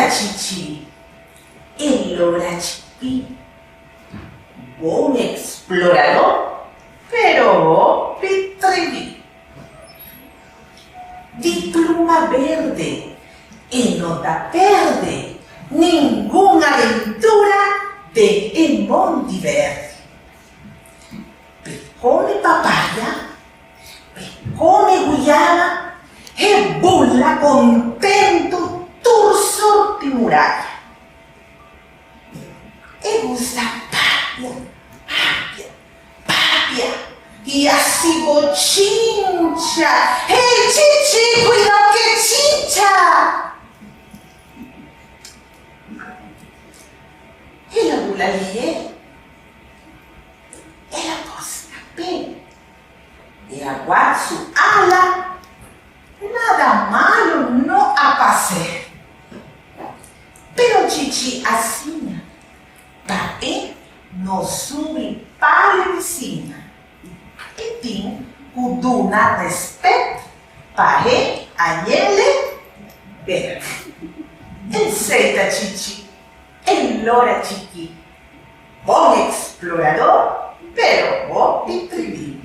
Aceita, Chichi. Ellora, Chiqui. Buen explorador, pero pitreví. Di pluma verde y no da perde ninguna aventura de El Monte Verde. Come papaya, come guiaba e bulla contento tursor di muraglia. E gusta papia, papia, papia, y así bochincha. ¡Hey, Chichi, cuidado que chincha! Y la bula lié. Era postapé. Era guard su ala. Nada malo no apase. Pero Chichi asina. Pae no sube para la vecina. E tem o duna respeito para añele ver. Enceita, Chichi, ellora, Chiqui. Bom explorador, pero bom pitreví.